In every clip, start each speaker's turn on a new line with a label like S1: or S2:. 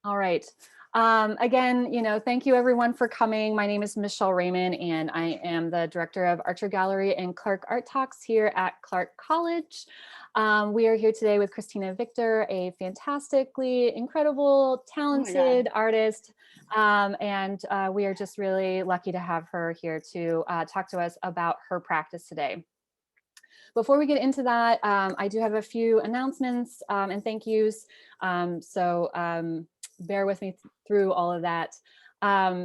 S1: All right. Again, thank you everyone for coming. My name is Michelle Raymond, and I am the director of Archer Gallery and Clark Art Talks here at Clark College. We are here today with Cristina Victor, a fantastically incredible,
S2: Oh my God.
S1: talented artist. And we are just really lucky to have her here to talk to us about her practice today. Before we get into that, I do have a few announcements and thank yous. So bear with me through all of that.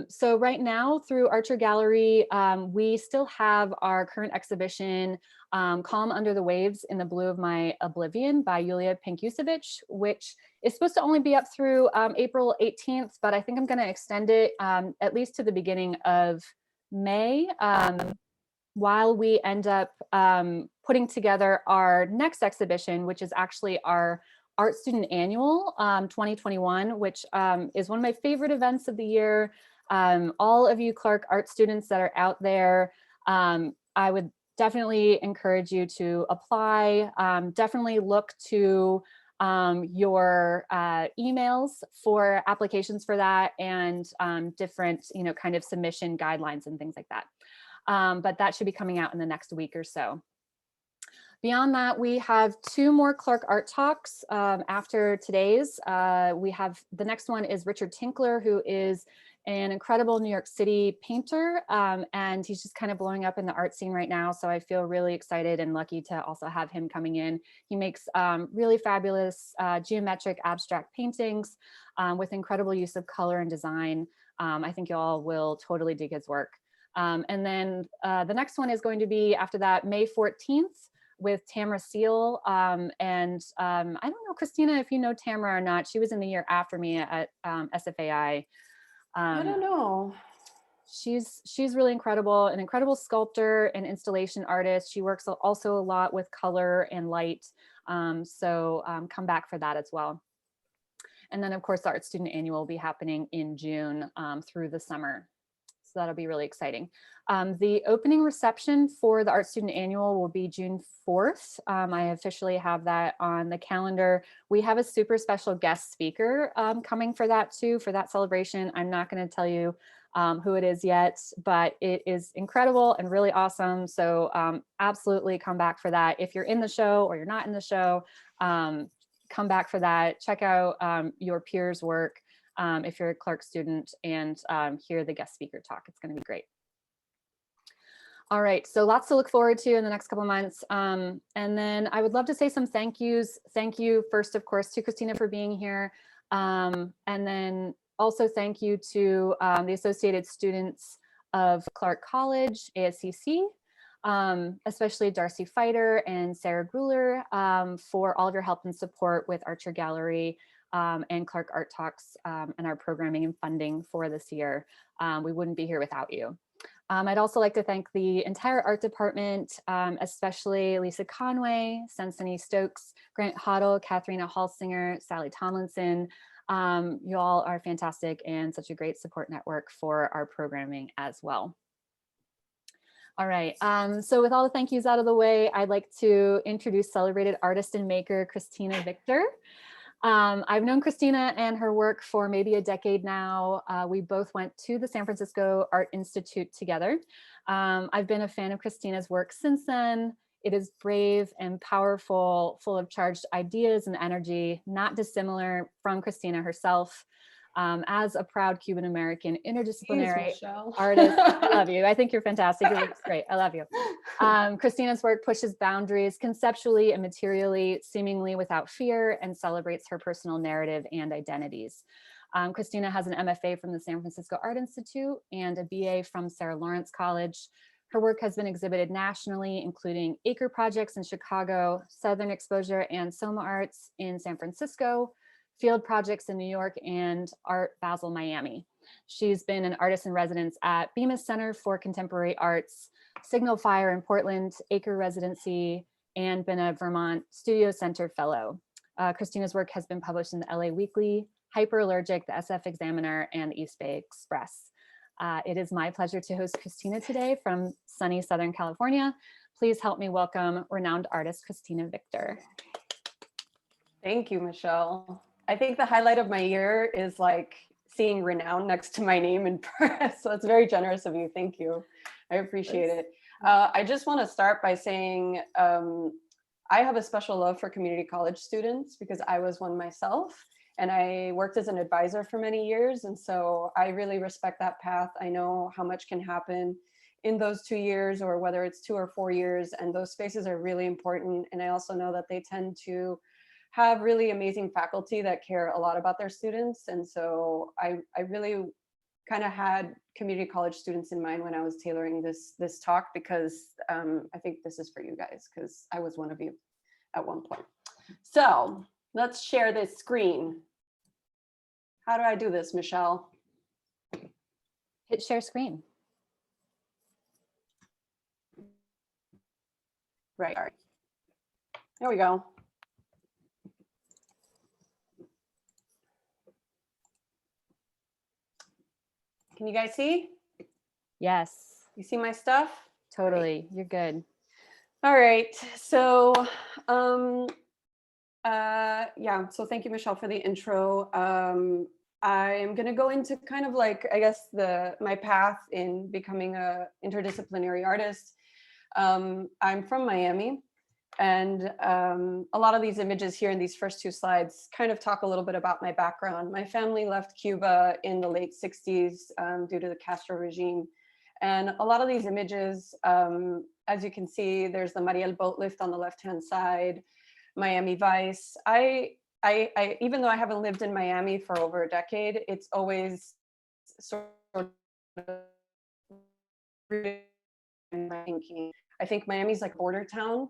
S1: So right now through Archer Gallery, we still have our current exhibition, Calm Under the Waves in the Blue of My Oblivion by Yulia Pankusevich, which is supposed to only be up through April 18th, but I think I'm going to extend it at least to the beginning of May. While we end up putting together our next exhibition, which is actually our Art Student Annual 2021, which is one of my favorite events of the year. All of you Clark art students that are out there, I would definitely encourage you to apply. Definitely look to your emails for applications for that and different, kind of submission guidelines and things like that. But that should be coming out in the next week or so. Beyond that, we have 2 more Clark Art Talks after today's. We have the next one is Richard Tinkler, who is an incredible New York City painter, and he's just kind of blowing up in the art scene right now. So I feel really excited and lucky to also have him coming in. He makes really fabulous geometric abstract paintings with incredible use of color and design. I think you all will totally dig his work. And then the next one is going to be after that, May 14th with Tamara Seal. And I don't know, Christina, if you know Tamara or not. She was in the year after me at SFAI.
S2: I don't know.
S1: She's really incredible, an incredible sculptor and installation artist. She works also a lot with color and light. So come back for that as well. And then of course, the Art Student Annual will be happening in June through the summer. So that'll be really exciting. The opening reception for the Art Student Annual will be June 4th. I officially have that on the calendar. We have a super special guest speaker coming for that too, for that celebration. I'm not going to tell you who it is yet, but it is incredible and really awesome. So absolutely come back for that. If you're in the show or you're not in the show, come back for that. Check out your peers' work. If you're a Clark student and hear the guest speaker talk, it's going to be great. All right, so lots to look forward to in the next couple of months. And then I would love to say some thank yous. Thank you first, of course, to Cristina for being here. And then also thank you to the associated students of Clark College, ASCC, especially Darcy Fighter and Sarah Gruler for all of your help and support with Archer Gallery and Clark Art Talks and our programming and funding for this year. We wouldn't be here without you. I'd also like to thank the entire art department, especially Lisa Conway, Sensini Stokes, Grant Hoddle, Katharina Halsinger, Sally Tomlinson. You all are fantastic and such a great support network for our programming as well. All right, so with all the thank yous out of the way, I'd like to introduce celebrated artist and maker Cristina Victor. I've known Cristina and her work for maybe a decade now. We both went to the San Francisco Art Institute together. I've been a fan of Cristina's work since then. It is brave and powerful, full of charged ideas and energy, not dissimilar from Cristina herself. As a proud Cuban-American interdisciplinary artist. I love you. I think you're fantastic. It looks great. I love you. Cristina's work pushes boundaries conceptually and materially, seemingly without fear, and celebrates her personal narrative and identities. Cristina has an MFA from the San Francisco Art Institute and a BA from Sarah Lawrence College. Her work has been exhibited nationally, including Acre Projects in Chicago, Southern Exposure and Soma Arts in San Francisco, Field Projects in New York, and Art Basel, Miami. She's been an artist in residence at Bemis Center for Contemporary Arts, Signal Fire in Portland, Acre Residency, and been a Vermont Studio Center Fellow. Cristina's work has been published in the LA Weekly, Hyperallergic, the SF Examiner, and the East Bay Express. It is my pleasure to host Cristina today from sunny Southern California. Please help me welcome renowned artist Cristina Victor.
S2: Thank you, Michelle. I think the highlight of my year is like seeing renown next to my name in press. So it's very generous of you. Thank you. I appreciate it. I just want to start by saying I have a special love for community college students because I was one myself, and I worked as an advisor for many years. And so I really respect that path. I know how much can happen in those 2 years, or whether it's 2 or 4 years, and those spaces are really important. And I also know that they tend to have really amazing faculty that care a lot about their students. And so I really kind of had community college students in mind when I was tailoring this talk, because I think this is for you guys, because I was one of you at one point. So let's share this screen. How do I do this, Michelle?
S1: Hit share screen.
S2: Right. There we go. Can you guys see?
S1: Yes.
S2: You see my stuff?
S1: Totally.
S2: Great.
S1: You're good.
S2: All right. So, yeah. So thank you, Michelle, for the intro. I'm going to go into kind of like, I guess, my path in becoming a interdisciplinary artist. I'm from Miami, and a lot of these images here in these first 2 slides kind of talk a little bit about my background. My family left Cuba in the late 60s due to the Castro regime. And a lot of these images, as you can see, there's the Mariel boat lift on the left-hand side, Miami Vice. I even though I haven't lived in Miami for over a decade, it's always sort of thinking. I think Miami's like a border town.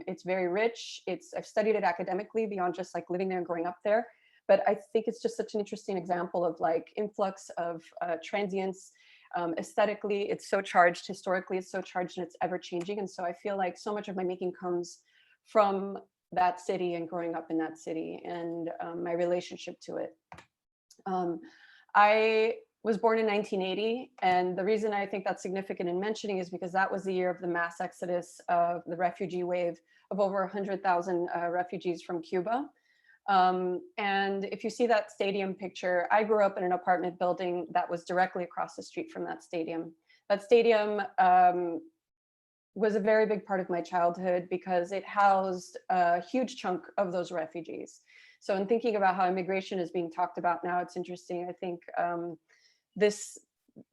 S2: It's very rich. I've studied it academically beyond just like living there and growing up there. But I think it's just such an interesting example of like influx of transients. Aesthetically, it's so charged. Historically, it's so charged, and it's ever changing. And so I feel like so much of my making comes from that city and growing up in that city, and my relationship to it. I was born in 1980, and the reason I think that's significant in mentioning is because that was the year of the mass exodus of the refugee wave of over 100,000 refugees from Cuba. And if you see that stadium picture, I grew up in an apartment building that was directly across the street from that stadium. That stadium was a very big part of my childhood because it housed a huge chunk of those refugees. So in thinking about how immigration is being talked about now, it's interesting. I think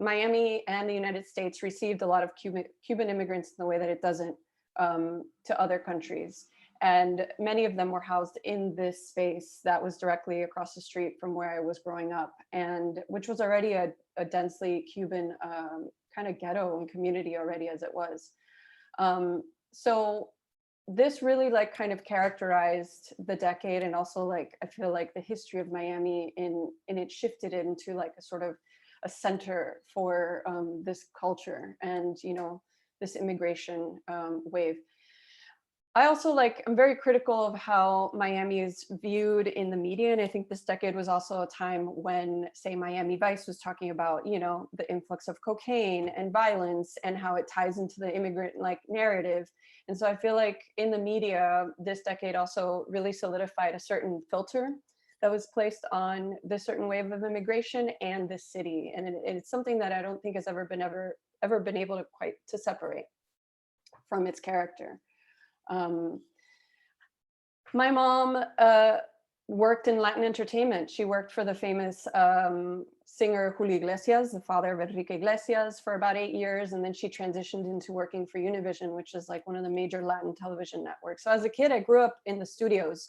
S2: Miami and the United States received a lot of Cuban immigrants in the way that it doesn't to other countries. And many of them were housed in this space that was directly across the street from where I was growing up, and which was already a densely Cuban kind of ghetto and community already as it was. So this really like kind of characterized the decade, and also like I feel like the history of Miami in it shifted it into like a sort of a center for this culture and, you know, this immigration wave. I also I'm very critical of how Miami is viewed in the media. And I think this decade was also a time when, say, Miami Vice was talking about, you know, the influx of cocaine and violence and how it ties into the immigrant narrative. And so I feel like in the media, this decade also really solidified a certain filter that was placed on this certain wave of immigration and this city. And it's something that I don't think has ever been able to quite to separate from its character. My mom worked in Latin entertainment. She worked for the famous singer Julio Iglesias, the father of Enrique Iglesias, for about 8 years. And then she transitioned into working for Univision, which is like one of the major Latin television networks. So as a kid, I grew up in the studios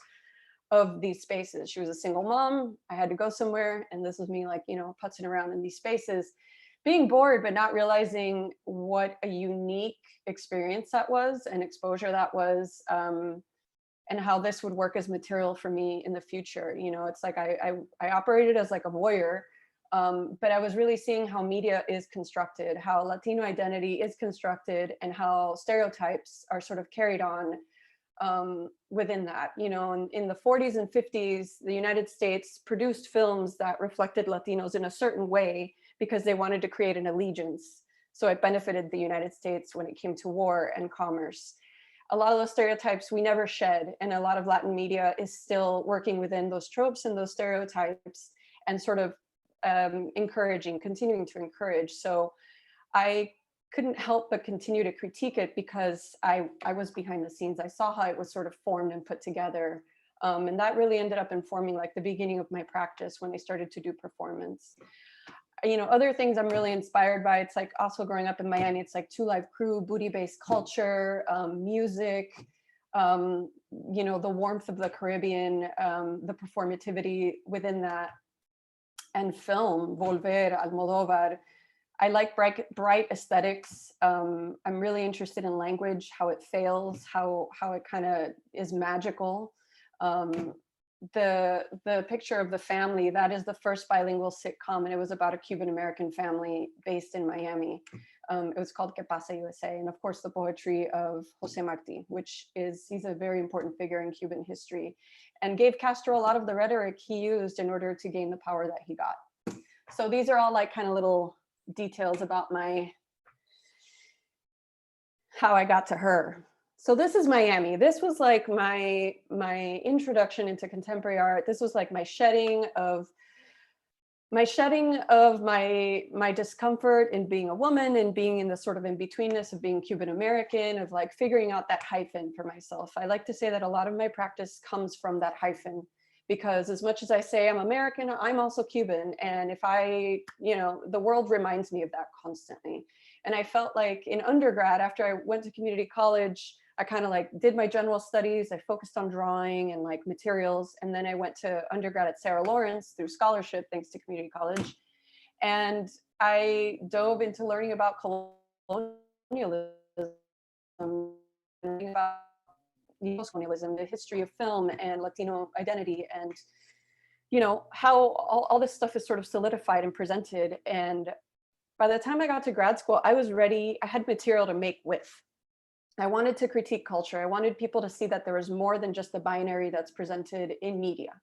S2: of these spaces. She was a single mom. I had to go somewhere. And this was me like, you know, putzing around in these spaces, being bored, but not realizing what a unique experience that was and exposure that was, and how this would work as material for me in the future. You know, it's like I operated as like a voyeur, but I was really seeing how media is constructed, how Latino identity is constructed, and how stereotypes are sort of carried on within that. You know, in the 40s and 50s, the United States produced films that reflected Latinos in a certain way because they wanted to create an allegiance. So it benefited the United States when it came to war and commerce. a lot of those stereotypes we never shed, and a lot of Latin media is still working within those tropes and those stereotypes and sort of continuing to encourage. So I couldn't help but continue to critique it because I was behind the scenes. I saw how it was sort of formed and put together. And that really ended up informing like the beginning of my practice when I started to do performance. Other things I'm really inspired by, it's like also growing up in Miami, it's like Two Live Crew, booty-based culture, music, the warmth of the Caribbean, the performativity within that, and film, Volver, Almodóvar. I like bright aesthetics. I'm really interested in language, how it fails, how it kind of is magical. The picture of the family, that is the first bilingual sitcom, and it was about a Cuban-American family based in Miami. It was called Que Pasa USA, and of course the poetry of Jose Marti, he's a very important figure in Cuban history, and gave Castro a lot of the rhetoric he used in order to gain the power that he got. So these are all like kind of little details about how I got to her. So this is Miami. This was like my introduction into contemporary art. This was like my shedding of my discomfort in being a woman and being in the sort of in-betweenness of being Cuban-American, of like figuring out that hyphen for myself. I like to say that a lot of my practice comes from that hyphen, because as much as I say I'm American, I'm also Cuban. And if the world reminds me of that constantly. And I felt like in undergrad, after I went to community college, I kind of like did my general studies. I focused on drawing and like materials. And then I went to undergrad at Sarah Lawrence through scholarship, thanks to community college. And I dove into learning about colonialism, learning about colonialism, the history of film and Latino identity, and how all this stuff is sort of solidified and presented. And by the time I got to grad school, I was ready. I had material to make with. I wanted to critique culture. I wanted people to see that there was more than just the binary that's presented in media.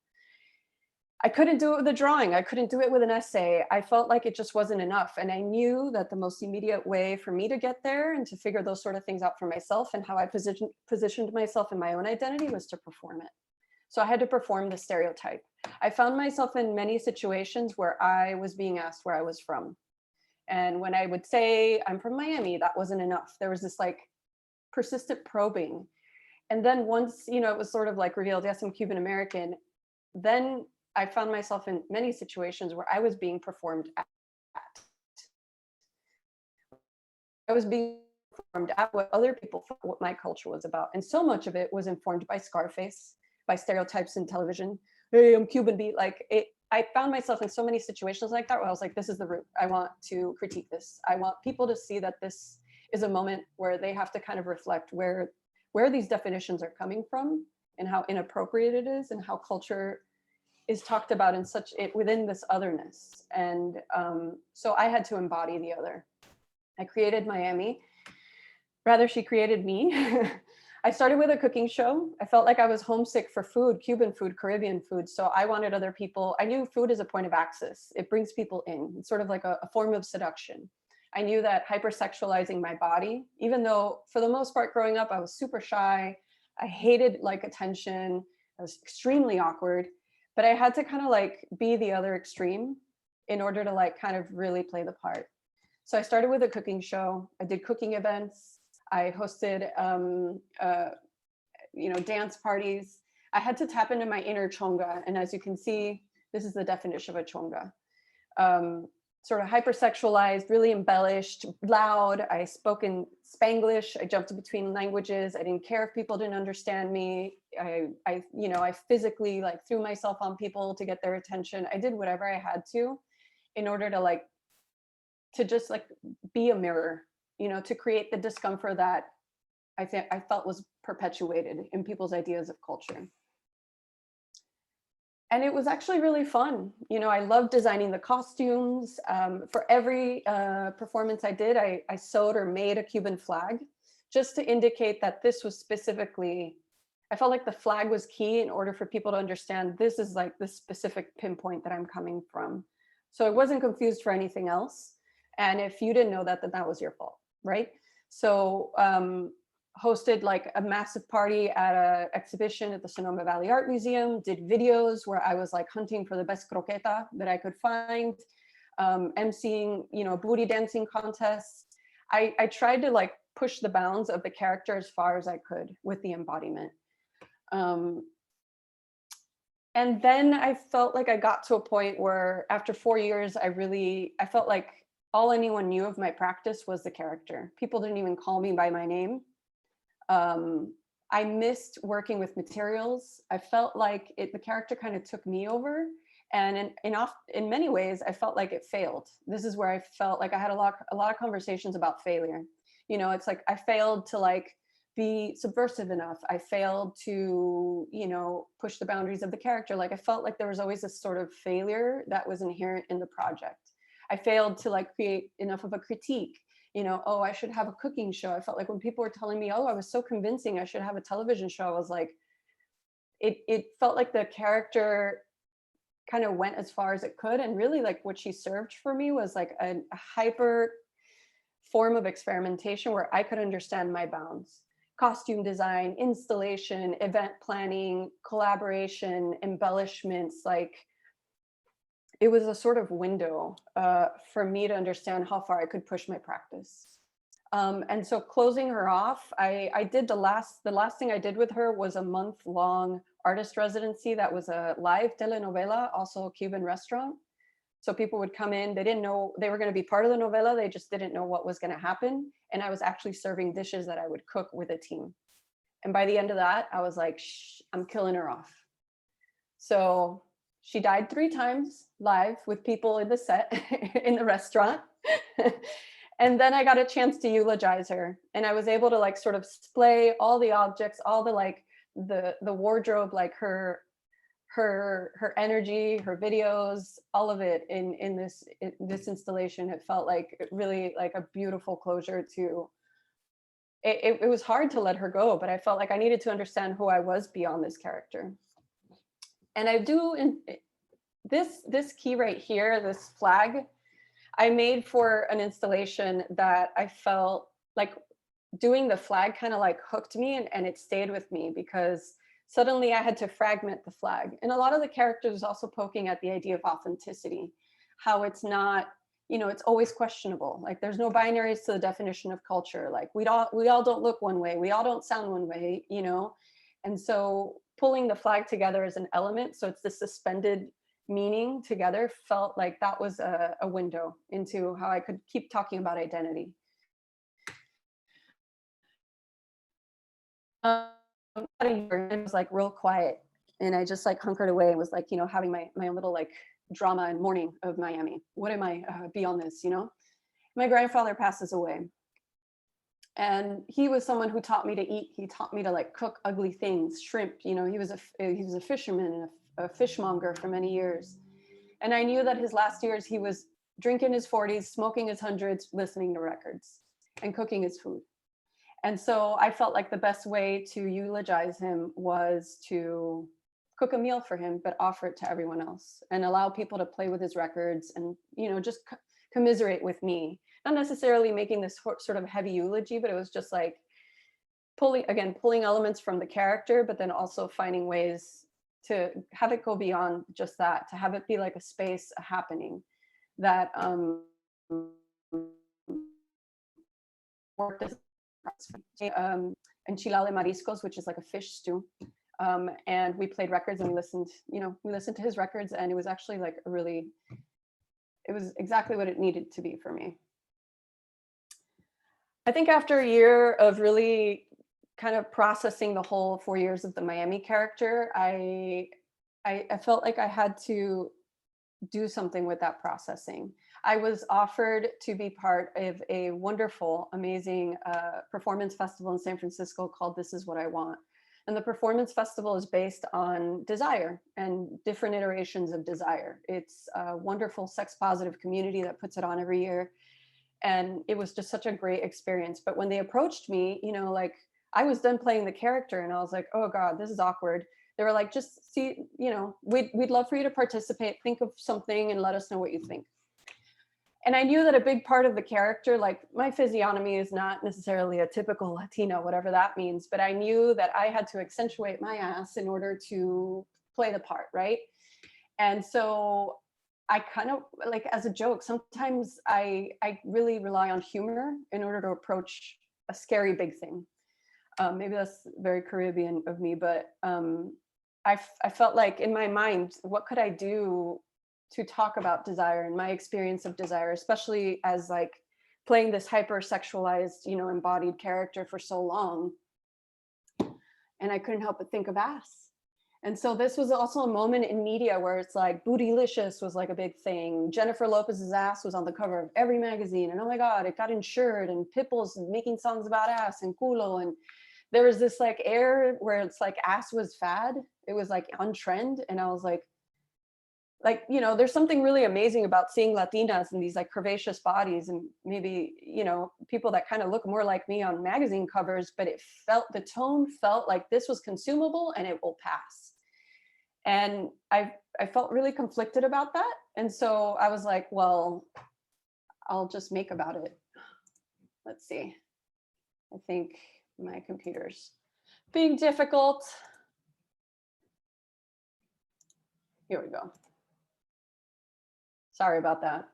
S2: I couldn't do it with a drawing. I couldn't do it with an essay. I felt like it just wasn't enough. And I knew that the most immediate way for me to get there and to figure those sort of things out for myself and how I positioned myself in my own identity was to perform it. So I had to perform the stereotype. I found myself in many situations where I was being asked where I was from. And when I would say I'm from Miami, that wasn't enough. There was this like persistent probing. And then once, it was sort of like revealed, yes, I'm Cuban-American, then I found myself in many situations where I was being performed at. I was being performed at what other people thought what my culture was about. And so much of it was informed by Scarface, by stereotypes in television. Hey, I'm Cuban, I found myself in so many situations like that where I was like, this is the route. I want to critique this. I want people to see that this is a moment where they have to kind of reflect where these definitions are coming from and how inappropriate it is and how culture is talked about in within this otherness. And so I had to embody the other. I created Miami. Rather, she created me. I started with a cooking show. I felt like I was homesick for food, Cuban food, Caribbean food. So I wanted other people. I knew food is a point of access. It brings people in. It's sort of like a form of seduction. I knew that hypersexualizing my body, even though for the most part growing up, I was super shy. I hated like attention. I was extremely awkward, but I had to kind of like be the other extreme in order to like kind of really play the part. So I started with a cooking show. I did cooking events. I hosted, dance parties. I had to tap into my inner chonga. And as you can see, this is the definition of a chonga. Sort of hypersexualized, really embellished, loud. I spoke in Spanglish. I jumped between languages. I didn't care if people didn't understand me. I physically like threw myself on people to get their attention. I did whatever I had to in order to just like be a mirror, to create the discomfort that I felt was perpetuated in people's ideas of culture. And it was actually really fun. I loved designing the costumes. For every performance I did, I sewed or made a Cuban flag just to indicate that this was specifically, I felt like the flag was key in order for people to understand this is like the specific pinpoint that I'm coming from. So I wasn't confused for anything else. And if you didn't know that, then that was your fault, right? So hosted like a massive party at an exhibition at the Sonoma Valley Art Museum, did videos where I was like hunting for the best croqueta that I could find, emceeing, you know, booty dancing contests. I tried to like push the bounds of the character as far as I could with the embodiment. And then I felt like I got to a point where after 4 years, I felt like all anyone knew of my practice was the character. People didn't even call me by my name. I missed working with materials. I felt like the character kind of took me over. And in many ways, I felt like it failed. This is where I felt like I had a lot of conversations about failure. You know, it's like I failed to like be subversive enough. I failed to, you know, push the boundaries of the character. Like I felt like there was always this sort of failure that was inherent in the project. I failed to like create enough of a critique. You know, oh, I should have a cooking show. I felt like when people were telling me, oh, I was so convincing, I should have a television show, I was like, it felt like the character kind of went as far as it could. And really like what she served for me was like a hyper form of experimentation where I could understand my bounds. Costume design, installation, event planning, collaboration, embellishments, like it was a sort of window for me to understand how far I could push my practice. And so closing her off, I did the last thing I did with her was a month-long artist residency that was a live telenovela, also a Cuban restaurant. So people would come in, they didn't know they were going to be part of the novela, they just didn't know what was going to happen. And I was actually serving dishes that I would cook with a team. And by the end of that, I was like, shh, I'm killing her off. So she died 3 times live with people in the set in the restaurant. And then I got a chance to eulogize her. And I was able to like sort of display all the objects, all the like the wardrobe, like her energy, her videos, all of it in this installation. It felt like really like a beautiful closure to it was hard to let her go, but I felt like I needed to understand who I was beyond this character. And I do in this key right here, this flag, I made for an installation that I felt like doing the flag kind of like hooked me and it stayed with me because suddenly I had to fragment the flag. And a lot of the characters also poking at the idea of authenticity, how it's not, you know, it's always questionable. Like there's no binaries to the definition of culture. Like we all don't look one way. We all don't sound one way, you know? And so pulling the flag together as an element, so it's the suspended meaning together, felt like that was a window into how I could keep talking about identity. It was like real quiet, and I just like hunkered away and was like, you know, having my own little like drama and mourning of Miami. What am I beyond this, you know? My grandfather passes away, and he was someone who taught me to eat. He taught me to like cook ugly things, shrimp. You know, he was a fisherman and a fishmonger for many years, and I knew that his last years he was drinking his 40s, smoking his hundreds, listening to records, and cooking his food. And so I felt like the best way to eulogize him was to cook a meal for him, but offer it to everyone else and allow people to play with his records and, you know, just commiserate with me. Not necessarily making this sort of heavy eulogy, but it was just like pulling elements from the character, but then also finding ways to have it go beyond just that, to have it be like a space, a happening that worked as enchilada de mariscos, which is like a fish stew. And we played records and we listened to his records, and it was actually like it was exactly what it needed to be for me. I think after a year of really kind of processing the whole 4 years of the Miami character, I felt like I had to do something with that processing. I was offered to be part of a wonderful, amazing performance festival in San Francisco called This Is What I Want. And the performance festival is based on desire and different iterations of desire. It's a wonderful sex positive community that puts it on every year. And it was just such a great experience. But when they approached me, you know, like I was done playing the character and I was like, oh God, this is awkward. They were like, just see, you know, we'd love for you to participate, think of something and let us know what you think. And I knew that a big part of the character, like my physiognomy is not necessarily a typical Latina, whatever that means, but I knew that I had to accentuate my ass in order to play the part, right? And so I kind of, like, as a joke, sometimes I really rely on humor in order to approach a scary big thing. Maybe that's very Caribbean of me, but I felt like in my mind, what could I do to talk about desire and my experience of desire, especially as like playing this hypersexualized, you know, embodied character for so long. And I couldn't help but think of ass. And so this was also a moment in media where it's like bootylicious was like a big thing. Jennifer Lopez's ass was on the cover of every magazine, and oh my God, it got insured, and Pitbull's making songs about ass and culo. And there was this like air where it's like ass was fad. It was like on trend. And I was like, you know, there's something really amazing about seeing Latinas in these like curvaceous bodies, and maybe, you know, people that kind of look more like me on magazine covers, but it felt, the tone felt like this was consumable and it will pass. And I felt really conflicted about that. And so I was like, well, I'll just make about it. Let's see. I think my computer's being difficult. Here we go. Sorry about that.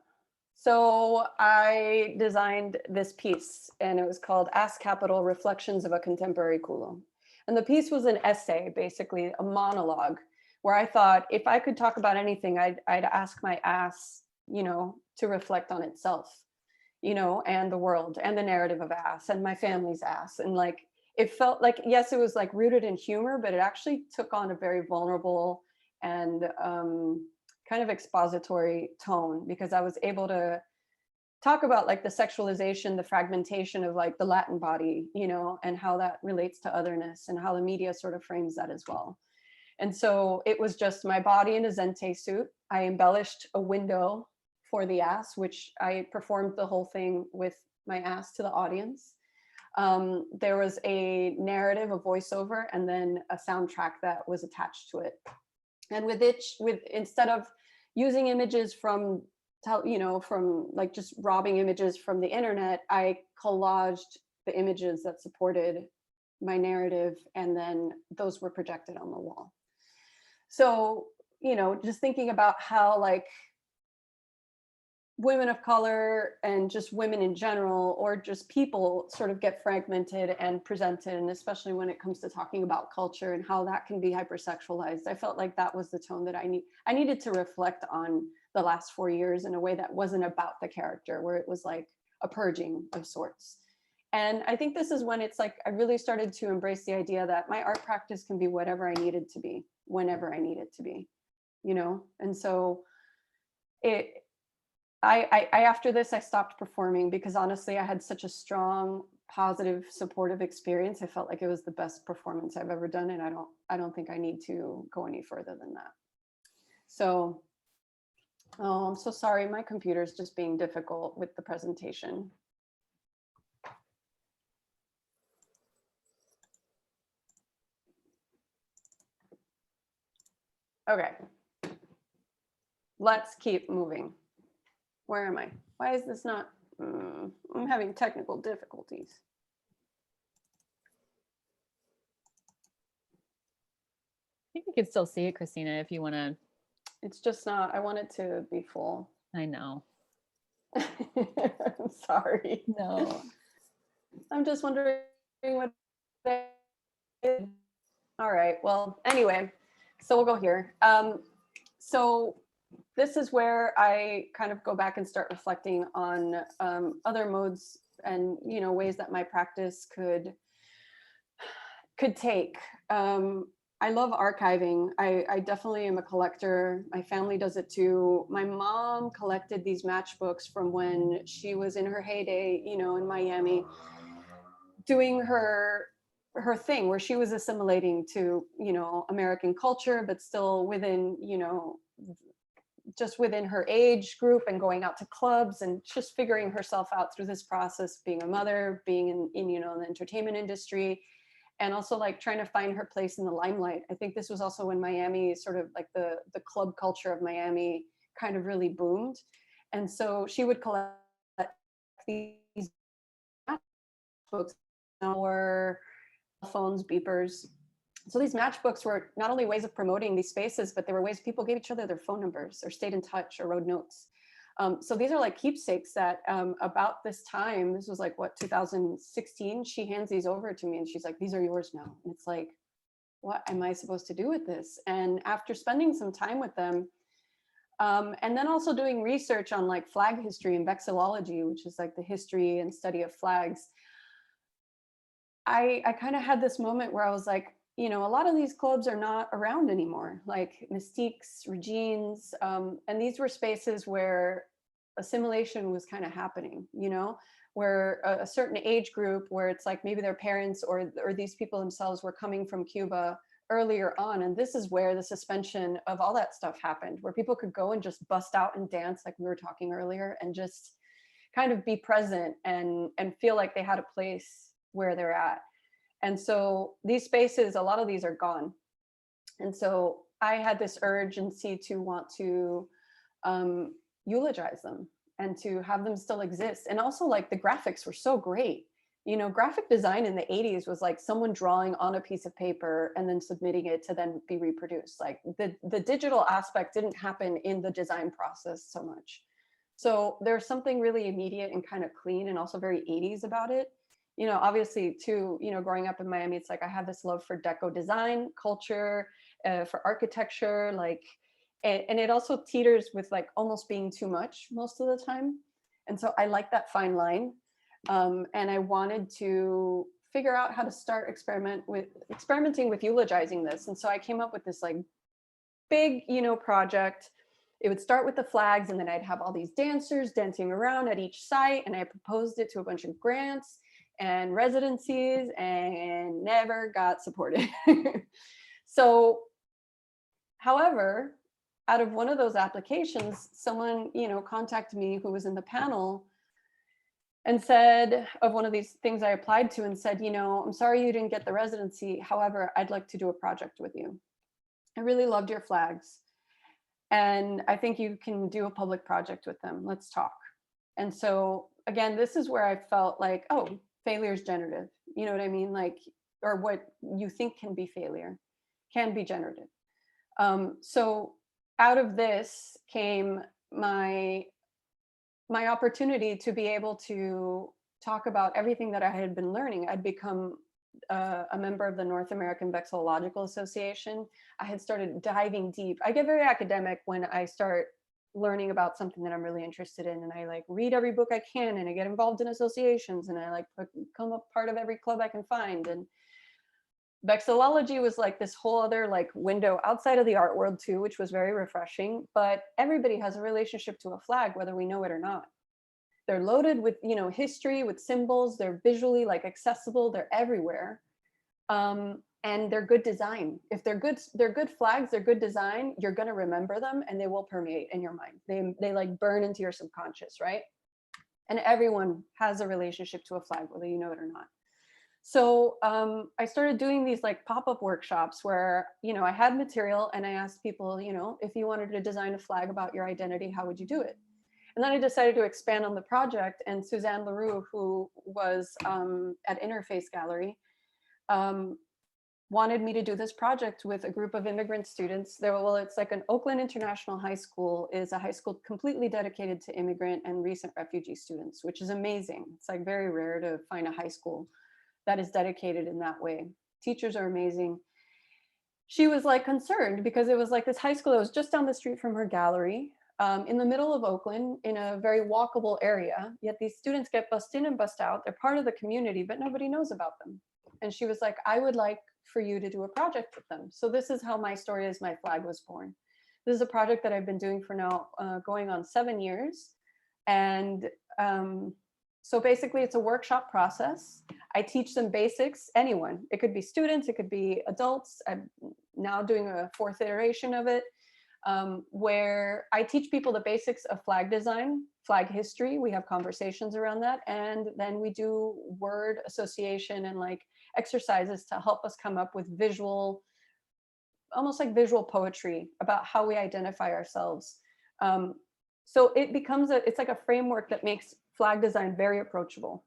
S2: So I designed this piece, and it was called Ass Capital: Reflections of a Contemporary Culo. And the piece was an essay, basically a monologue, where I thought if I could talk about anything, I'd ask my ass, you know, to reflect on itself, you know, and the world and the narrative of ass and my family's ass. And like, it felt like, yes, it was like rooted in humor, but it actually took on a very vulnerable and kind of expository tone, because I was able to talk about like the sexualization, the fragmentation of like the Latin body, you know, and how that relates to otherness and how the media sort of frames that as well. And so it was just my body in a Zente suit. I embellished a window for the ass, which I performed the whole thing with my ass to the audience. There was a narrative, a voiceover, and then a soundtrack that was attached to it. And with instead of using images from, you know, from like just robbing images from the internet, I collaged the images that supported my narrative, and then those were projected on the wall. So, you know, just thinking about how like women of color and just women in general, or just people, sort of get fragmented and presented, and especially when it comes to talking about culture and how that can be hypersexualized. I felt like that was the tone that I needed to reflect on the last 4 years in a way that wasn't about the character, where it was like a purging of sorts. And I think this is when it's like I really started to embrace the idea that my art practice can be whatever I need it to be, whenever I need it to be, you know? And so I after this, I stopped performing, because honestly, I had such a strong, positive, supportive experience. I felt like it was the best performance I've ever done, and I don't think I need to go any further than that. So, oh, I'm so sorry. My computer's just being difficult with the presentation. Okay. Let's keep moving. Where am I? Why is this not? I'm having technical difficulties.
S1: I think you can still see it, Christina, if you want to.
S2: It's just not, I want it to be full.
S1: I know.
S2: I'm sorry.
S1: No.
S2: I'm just wondering what it is. All right, well, anyway, so we'll go here. So this is where I kind of go back and start reflecting on other modes and, you know, ways that my practice could take. I love archiving. I definitely am a collector. My family does it too. My mom collected these matchbooks from when she was in her heyday, you know, in Miami, doing her thing where she was assimilating to, you know, American culture, but still within, you know, just within her age group, and going out to clubs and just figuring herself out through this process, being a mother, being in you know, the entertainment industry, and also like trying to find her place in the limelight. I think this was also when Miami, sort of like the club culture of Miami kind of really boomed. And so she would collect these matchbooks or phones, beepers. So these matchbooks were not only ways of promoting these spaces, but they were ways people gave each other their phone numbers or stayed in touch or wrote notes. So these are like keepsakes that about this time, this was like what, 2016, she hands these over to me and she's like, these are yours now. And it's like, what am I supposed to do with this? And after spending some time with them, and then also doing research on like flag history and vexillology, which is like the history and study of flags, I kind of had this moment where I was like, you know, a lot of these clubs are not around anymore, like Mystiques, Regines, and these were spaces where assimilation was kind of happening, you know, where a certain age group where it's like maybe their parents or these people themselves were coming from Cuba earlier on. And this is where the suspension of all that stuff happened, where people could go and just bust out and dance like we were talking earlier and just kind of be present and feel like they had a place where they're at. And so these spaces, a lot of these are gone. And so I had this urgency to want to eulogize them and to have them still exist. And also like the graphics were so great. You know, graphic design in the 80s was like someone drawing on a piece of paper and then submitting it to then be reproduced. Like the digital aspect didn't happen in the design process so much. So there's something really immediate and kind of clean and also very 80s about it. You know, obviously too, you know, growing up in Miami, it's like I have this love for deco design, culture, for architecture, like, and it also teeters with like almost being too much most of the time. And so I like that fine line. And I wanted to figure out how to start experimenting with eulogizing this. And so I came up with this like big, you know, project. It would start with the flags and then I'd have all these dancers dancing around at each site. And I proposed it to a bunch of grants and residencies and never got supported. So, however, out of one of those applications, someone, you know, contacted me who was in the panel and said, of one of these things I applied to, and said, you know, I'm sorry you didn't get the residency. However, I'd like to do a project with you. I really loved your flags. And I think you can do a public project with them. Let's talk. And so again, this is where I felt like, oh, failure is generative. You know what I mean? Like, or what you think can be failure can be generative. So out of this came my opportunity to be able to talk about everything that I had been learning. I'd become a member of the North American Vexillological Association. I had started diving deep. I get very academic when I start learning about something that I'm really interested in, and I like read every book I can, and I get involved in associations, and I like become a part of every club I can find. And Vexillology was like this whole other like window outside of the art world too, which was very refreshing. But everybody has a relationship to a flag, whether we know it or not. They're loaded with, you know, history, with symbols. They're visually like accessible. They're everywhere. And they're good design. If they're good flags, they're good design, you're gonna remember them and they will permeate in your mind. They like burn into your subconscious, right? And everyone has a relationship to a flag, whether you know it or not. So I started doing these like pop-up workshops where, you know, I had material and I asked people, you know, if you wanted to design a flag about your identity, how would you do it? And then I decided to expand on the project, and Suzanne Leroux, who was at Interface Gallery, wanted me to do this project with a group of immigrant students. Well, it's like an Oakland International High School is a high school completely dedicated to immigrant and recent refugee students, which is amazing. It's like very rare to find a high school that is dedicated in that way. Teachers are amazing. She was like concerned because it was like this high school that was just down the street from her gallery, in the middle of Oakland, in a very walkable area, yet these students get bussed in and bussed out. They're part of the community, but nobody knows about them. And she was like, I would like for you to do a project with them. So this is how My Story Is My Flag was born. This is a project that I've been doing for now going on 7 years. And so basically it's a workshop process. I teach them basics, anyone. It could be students, it could be adults. I'm now doing a 4th iteration of it, where I teach people the basics of flag design, flag history. We have conversations around that. And then we do word association and like exercises to help us come up with visual, almost like visual poetry about how we identify ourselves. So it becomes it's like a framework that makes flag design very approachable.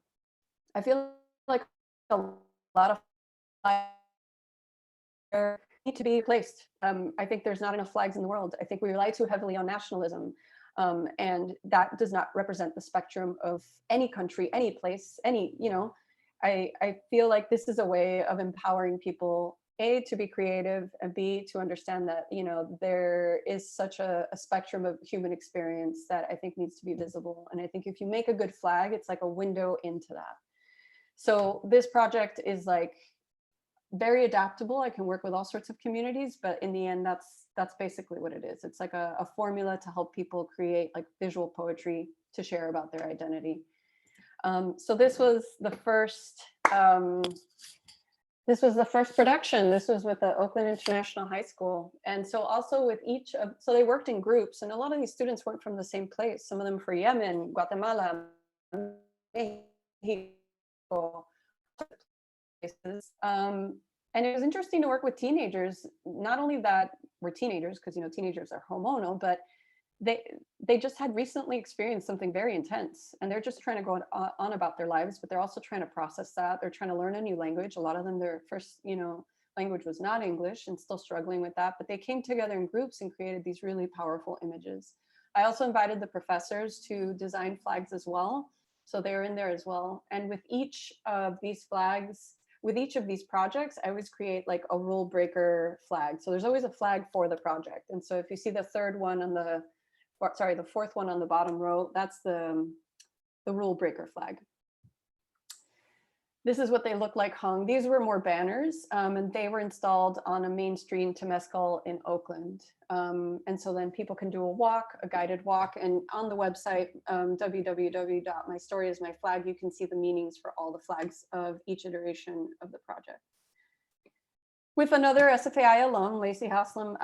S2: I feel like a lot of flags need to be placed. I think there's not enough flags in the world. I think we rely too heavily on nationalism. And that does not represent the spectrum of any country, any place, any, I feel like this is a way of empowering people, A, to be creative, and B, to understand that, there is such a spectrum of human experience that I think needs to be visible. And I think if you make a good flag, it's like a window into that. So this project is like very adaptable. I can work with all sorts of communities, but in the end, that's basically what it is. It's like a formula to help people create like visual poetry to share about their identity. So this was the first production. This was with the Oakland International High School. And so also with so they worked in groups, and a lot of these students weren't from the same place. Some of them from Yemen, Guatemala, Mexico, places. And it was interesting to work with teenagers. Not only that we're teenagers, because teenagers are hormonal, but they just had recently experienced something very intense, and they're just trying to go on about their lives, but they're also trying to process that. They're trying to learn a new language. A lot of them, their first language was not English, and still struggling with that, but they came together in groups and created these really powerful images. I also invited the professors to design flags as well, so they're in there as well. And with each of these flags, with each of these projects, I always create like a rule breaker flag. So there's always a flag for the project. And so if you see the fourth one on the bottom row, that's the rule breaker flag. This is what they look like hung. These were more banners, and they were installed on a main street in Temescal in Oakland. And so then people can do a guided walk. And on the website, www.mystoryismyflag, you can see the meanings for all the flags of each iteration of the project. With another SFAI alum, Lacey Haslam,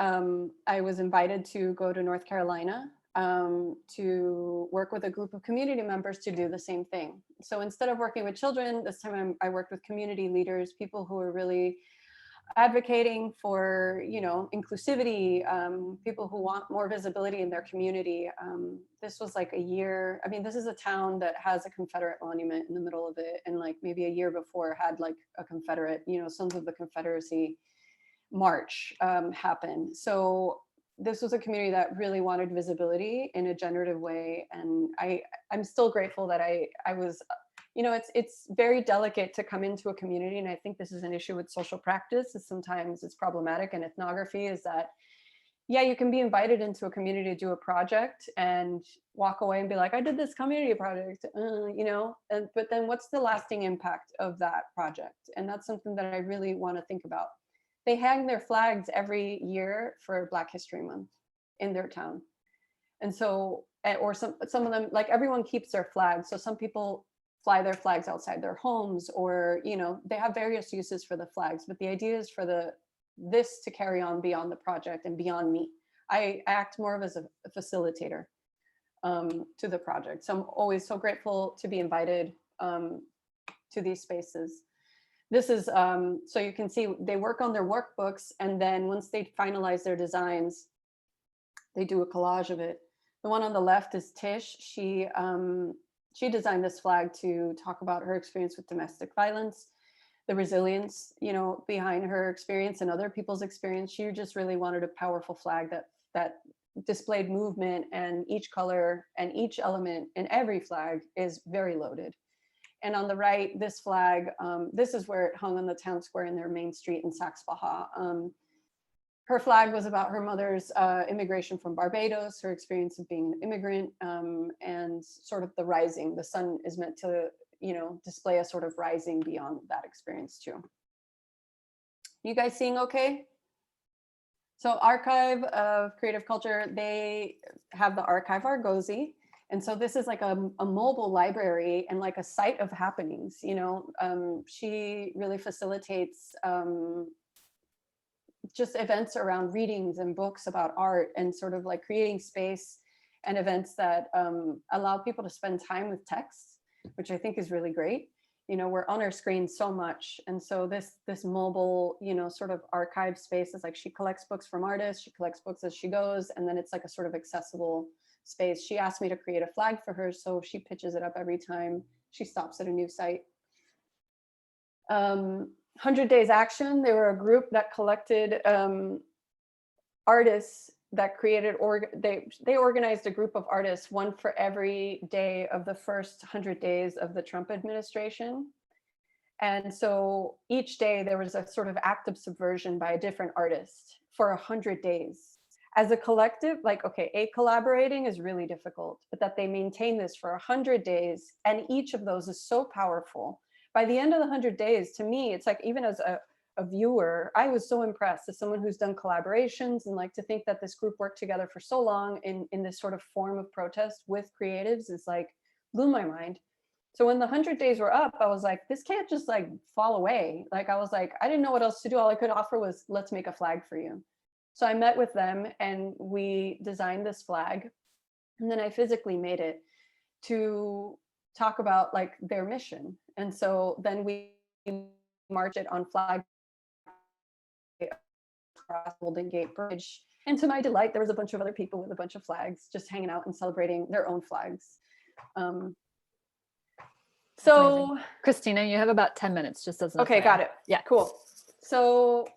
S2: I was invited to go to North Carolina to work with a group of community members to do the same thing. So instead of working with children, this time I worked with community leaders, people who are really advocating for, inclusivity, people who want more visibility in their community. This was like a year. I mean, this is a town that has a Confederate monument in the middle of it. And like maybe a year before had like a Confederate, Sons of the Confederacy march happen. So this was a community that really wanted visibility in a generative way. And I'm still grateful that I was, it's very delicate to come into a community. And I think this is an issue with social practice, is sometimes it's problematic. And ethnography is that, yeah, you can be invited into a community to do a project and walk away and be like, I did this community project, but then what's the lasting impact of that project? And that's something that I really want to think about. They hang their flags every year for Black History Month in their town. And so, or some of them, like everyone keeps their flags. So some people fly their flags outside their homes, or, they have various uses for the flags, but the idea is for this to carry on beyond the project and beyond me. I act more of as a facilitator to the project. So I'm always so grateful to be invited to these spaces. This is, so you can see they work on their workbooks, and then once they finalize their designs, they do a collage of it. The one on the left is Tish. She designed this flag to talk about her experience with domestic violence, the resilience, behind her experience and other people's experience. She just really wanted a powerful flag that displayed movement, and each color and each element in every flag is very loaded. And on the right, this flag, this is where it hung on the town square in their main street in Saxe-Baja. Her flag was about her mother's immigration from Barbados, her experience of being an immigrant, and sort of the rising. The sun is meant to, display a sort of rising beyond that experience too. You guys seeing okay? So Archive of Creative Culture, they have the Archive Argosy. And so this is like a mobile library and like a site of happenings. She really facilitates just events around readings and books about art, and sort of like creating space and events that allow people to spend time with text, which I think is really great. We're on our screens so much. And so this mobile, sort of archive space is like, she collects books from artists, she collects books as she goes, and then it's like a sort of accessible space. She asked me to create a flag for her, so she pitches it up every time she stops at a new site. 100 Days Action, they were a group that collected artists that created, they organized a group of artists, one for every day of the first 100 days of the Trump administration. And so each day there was a sort of act of subversion by a different artist for 100 days. As a collective, like, okay, collaborating is really difficult, but that they maintain this for 100 days, and each of those is so powerful. By the end of the 100 days, to me, it's like, even as a viewer, I was so impressed as someone who's done collaborations, and like to think that this group worked together for so long in this sort of form of protest with creatives is like, blew my mind. So when the 100 days were up, I was like, this can't just like fall away. Like, I was like, I didn't know what else to do. All I could offer was, let's make a flag for you. So I met with them and we designed this flag. And then I physically made it to talk about like their mission. And so then we marched it on flag across Golden Gate Bridge. And to my delight, there was a bunch of other people with a bunch of flags just hanging out and celebrating their own flags. So
S1: Christina, you have about 10 minutes, just as an
S2: okay,
S1: FYI.
S2: got it.
S1: Yeah,
S2: cool. So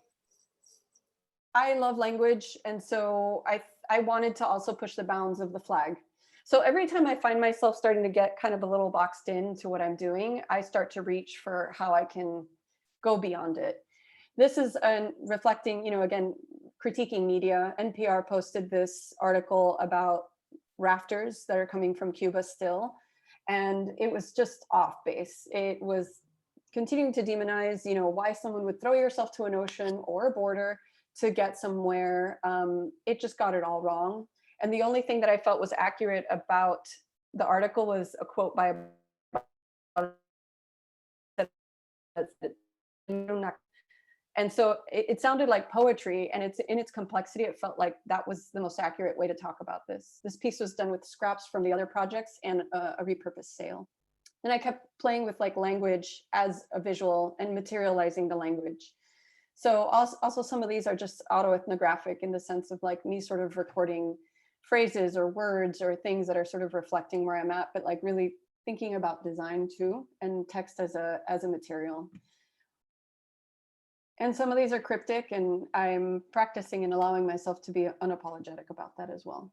S2: I love language, and so I wanted to also push the bounds of the flag. So every time I find myself starting to get kind of a little boxed into what I'm doing, I start to reach for how I can go beyond it. This is reflecting, again, critiquing media. NPR posted this article about rafters that are coming from Cuba still. And it was just off base. It was continuing to demonize, why someone would throw yourself to an ocean or a border to get somewhere. It just got it all wrong. And the only thing that I felt was accurate about the article was a quote by and so it sounded like poetry, and it's in its complexity. It felt like that was the most accurate way to talk about this. This piece was done with scraps from the other projects and a repurposed sail. And I kept playing with like language as a visual and materializing the language. So also some of these are just auto-ethnographic in the sense of like me sort of recording phrases or words or things that are sort of reflecting where I'm at, but like really thinking about design too, and text as a material. And some of these are cryptic, and I'm practicing and allowing myself to be unapologetic about that as well.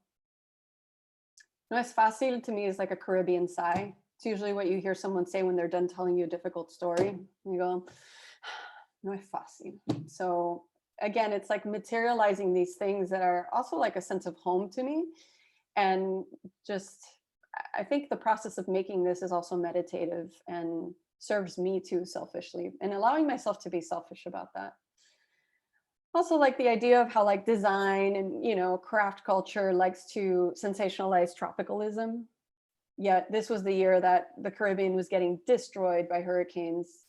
S2: No es fácil to me is like a Caribbean sigh. It's usually what you hear someone say when they're done telling you a difficult story. You go, no es fácil. So again, it's like materializing these things that are also like a sense of home to me. And just, I think the process of making this is also meditative and serves me too selfishly, and allowing myself to be selfish about that. Also like the idea of how like design and, craft culture likes to sensationalize tropicalism. Yet this was the year that the Caribbean was getting destroyed by hurricanes,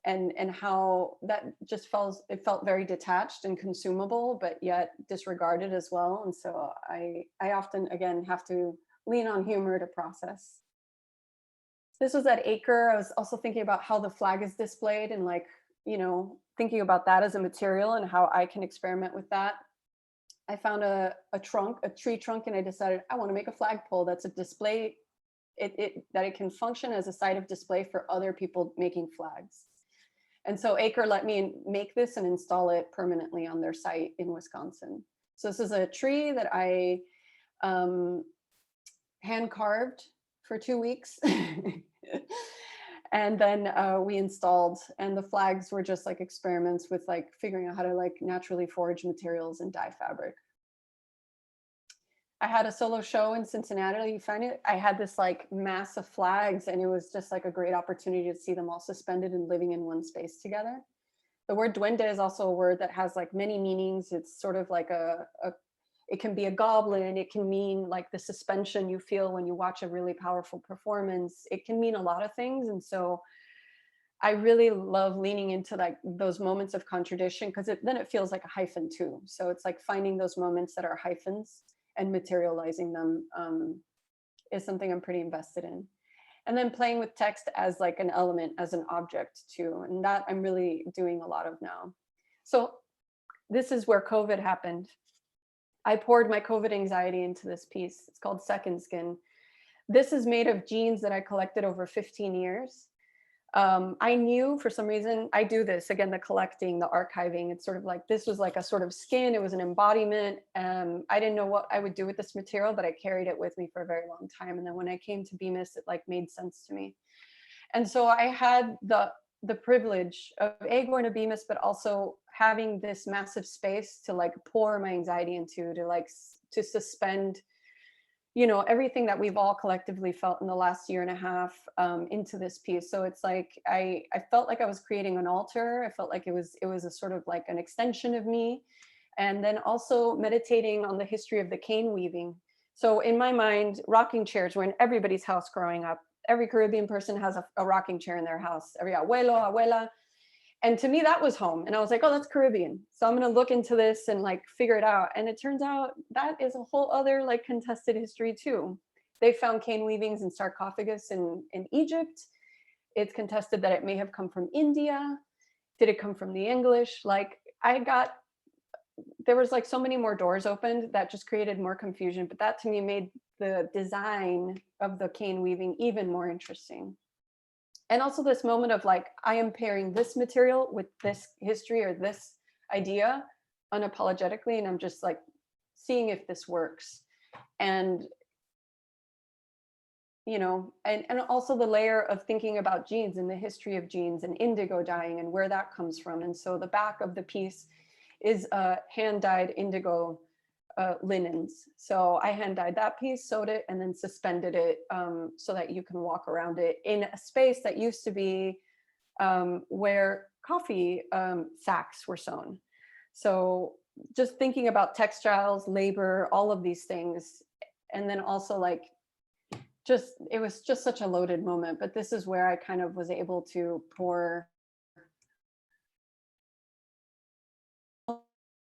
S2: and how that just felt very detached and consumable, but yet disregarded as well. And so I often, again, have to lean on humor to process. This was at Acre. I was also thinking about how the flag is displayed and like, thinking about that as a material and how I can experiment with that. I found a tree trunk, and I decided I want to make a flagpole that's a display, that it can function as a site of display for other people making flags. And so Acre let me make this and install it permanently on their site in Wisconsin. So this is a tree that I hand carved for 2 weeks. And then we installed, and the flags were just like experiments with like figuring out how to like naturally forage materials and dye fabric. I had a solo show in Cincinnati. You find it? I had this like mass of flags, and it was just like a great opportunity to see them all suspended and living in one space together. The word duende is also a word that has like many meanings. It's sort of like it can be a goblin. It can mean like the suspension you feel when you watch a really powerful performance. It can mean a lot of things. And so I really love leaning into like those moments of contradiction, because then it feels like a hyphen too. So it's like finding those moments that are hyphens and materializing them is something I'm pretty invested in. And then playing with text as like an element, as an object too. And that I'm really doing a lot of now. So this is where COVID happened. I poured my COVID anxiety into this piece. It's called Second Skin. This is made of jeans that I collected over 15 years. I knew for some reason, I do this, again, the collecting, the archiving, it's sort of like, this was like a sort of skin, it was an embodiment. I didn't know what I would do with this material, but I carried it with me for a very long time. And then when I came to Bemis, it like made sense to me. And so I had the privilege of going to Bemis, but also having this massive space to like pour my anxiety into, to like, to suspend, you know, everything that we've all collectively felt in the last year and a half into this piece. So it's like, I felt like I was creating an altar. I felt like it was a sort of like an extension of me. And then also meditating on the history of the cane weaving. So in my mind, rocking chairs were in everybody's house growing up. Every Caribbean person has a rocking chair in their house, every abuelo, abuela. And to me, that was home. And I was like, oh, that's Caribbean. So I'm going to look into this and like figure it out. And it turns out that is a whole other like contested history too. They found cane weavings and sarcophagus in Egypt. It's contested that it may have come from India. Did it come from the English? Like there was like so many more doors opened that just created more confusion. But that to me made the design of the cane weaving even more interesting. And also this moment of like, I am pairing this material with this history or this idea unapologetically, and I'm just like seeing if this works. And, you know, and also the layer of thinking about jeans and the history of jeans and indigo dyeing and where that comes from. And so the back of the piece is hand-dyed indigo linens. So I hand dyed that piece, sewed it, and then suspended it so that you can walk around it in a space that used to be where coffee sacks were sewn. So just thinking about textiles, labor, all of these things. And then also like, it was just such a loaded moment, but this is where I kind of was able to pour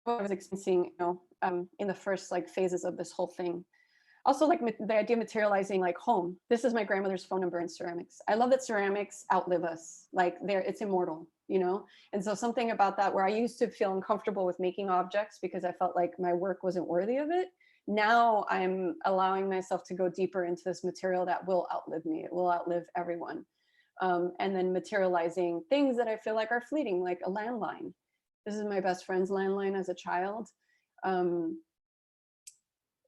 S2: I was experiencing, you know, in the first like phases of this whole thing. Also like the idea of materializing like home. This is my grandmother's phone number in ceramics. I love that ceramics outlive us. Like it's immortal, you know? And so something about that where I used to feel uncomfortable with making objects because I felt like my work wasn't worthy of it. Now I'm allowing myself to go deeper into this material that will outlive me. It will outlive everyone. And then materializing things that I feel like are fleeting, like a landline. This is my best friend's landline as a child.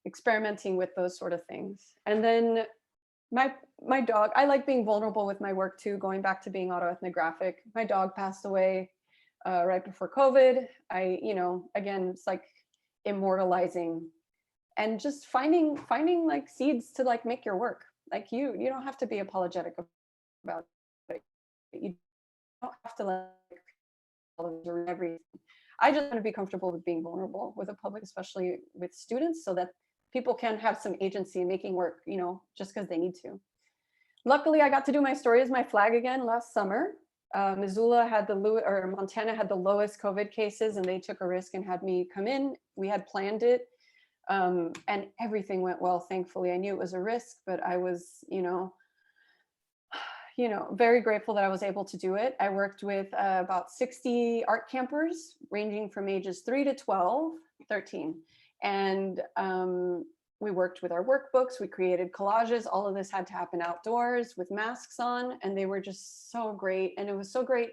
S2: Experimenting with those sort of things. And then my dog, I like being vulnerable with my work too, going back to being auto-ethnographic. My dog passed away right before COVID. You know, again, it's like immortalizing and just finding like seeds to like make your work. Like you don't have to be apologetic about it. You don't have to like everything. I just want to be comfortable with being vulnerable with the public, especially with students, so that people can have some agency in making work, you know, just because they need to. Luckily, I got to do my story as my flag again last summer. Missoula had Montana had the lowest COVID cases, and they took a risk and had me come in. We had planned it, and everything went well, thankfully. I knew it was a risk, but I was, you know, very grateful that I was able to do it. I worked with about 60 art campers ranging from ages 3 to 12, 13. And we worked with our workbooks, we created collages. All of this had to happen outdoors with masks on, and they were just so great. And it was so great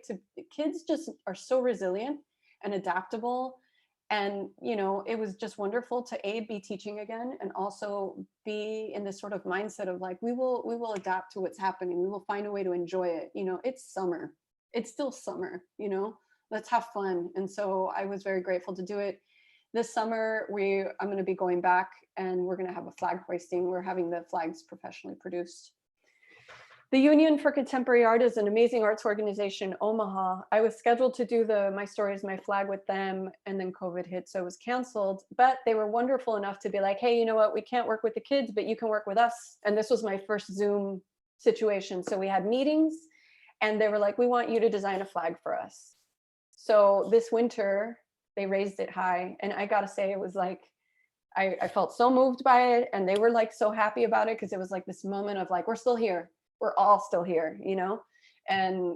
S2: kids just are so resilient and adaptable. And, you know, it was just wonderful to be teaching again, and also be in this sort of mindset of like, we will adapt to what's happening. We will find a way to enjoy it. You know, it's summer. It's still summer, you know, let's have fun. And so I was very grateful to do it. This summer, I'm going to be going back, and we're going to have a flag hoisting. We're having the flags professionally produced. The Union for Contemporary Art is an amazing arts organization in Omaha. I was scheduled to do My Story is My Flag with them, and then COVID hit, so it was canceled. But they were wonderful enough to be like, hey, you know what? We can't work with the kids, but you can work with us. And this was my first Zoom situation. So we had meetings, and they were like, we want you to design a flag for us. So this winter, they raised it high. And I got to say, it was like, I felt so moved by it. And they were like so happy about it, because it was like this moment of like, we're still here. We're all still here, you know? And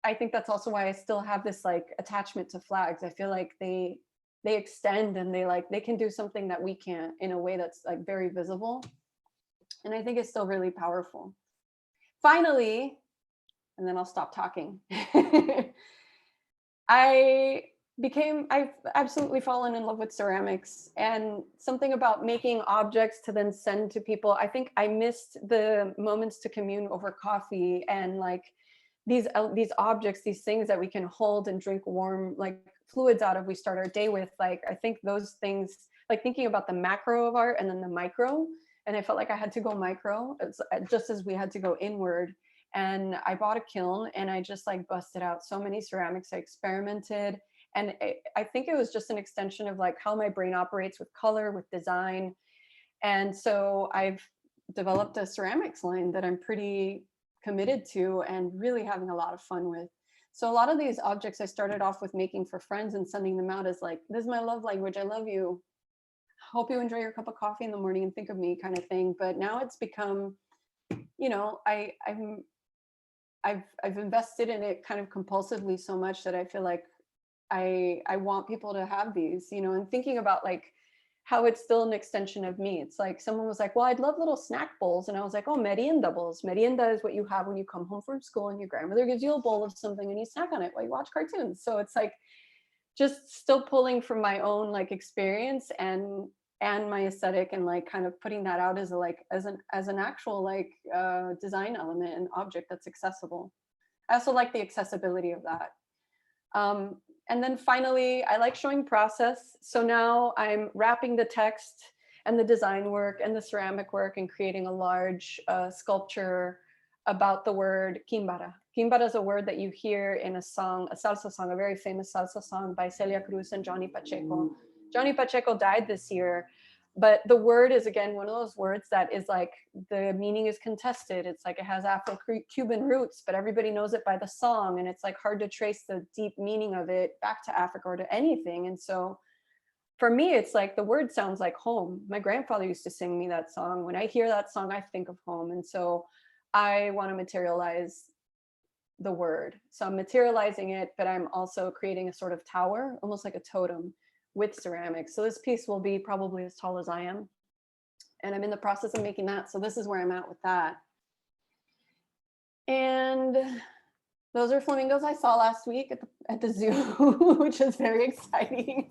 S2: I think that's also why I still have this like attachment to flags. I feel like they they extend and they can do something that we can't in a way that's like very visible. And I think it's still really powerful. Finally, and then I'll stop talking. I've absolutely fallen in love with ceramics, and something about making objects to then send to people. I think I missed the moments to commune over coffee and like these objects, these things that we can hold and drink warm like fluids out of, we start our day with. Like, I think those things, like thinking about the macro of art and then the micro, and I felt like I had to go micro just as we had to go inward. And I bought a kiln and I just like busted out so many ceramics. I experimented, and I think it was just an extension of like how my brain operates with color, with design. And so I've developed a ceramics line that I'm pretty committed to and really having a lot of fun with. So a lot of these objects I started off with making for friends and sending them out as like, this is my love language, I love you, hope you enjoy your cup of coffee in the morning and think of me, kind of thing. But now it's become, you know, I've invested in it kind of compulsively so much that I feel like I want people to have these, you know, and thinking about like how it's still an extension of me. It's like someone was like, well, I'd love little snack bowls. And I was like, oh, merienda bowls. Merienda is what you have when you come home from school and your grandmother gives you a bowl of something and you snack on it while you watch cartoons. So it's like just still pulling from my own like experience and my aesthetic, and like kind of putting that out as a like as an actual like design element and object that's accessible. I also like the accessibility of that. And then finally, I like showing process. So now I'm wrapping the text and the design work and the ceramic work and creating a large sculpture about the word quimbara. Quimbara is a word that you hear in a song, a salsa song, a very famous salsa song by Celia Cruz and Johnny Pacheco. Johnny Pacheco died this year, but the word is, again, one of those words that is like, the meaning is contested. It's like it has Afro-Cuban roots, but everybody knows it by the song. And it's like hard to trace the deep meaning of it back to Africa or to anything. And so for me, it's like the word sounds like home. My grandfather used to sing me that song. When I hear that song, I think of home. And so I want to materialize the word. So I'm materializing it, but I'm also creating a sort of tower, almost like a totem, with ceramics. So this piece will be probably as tall as I am. And I'm in the process of making that. So this is where I'm at with that. And those are flamingos I saw last week at the zoo, which is very exciting.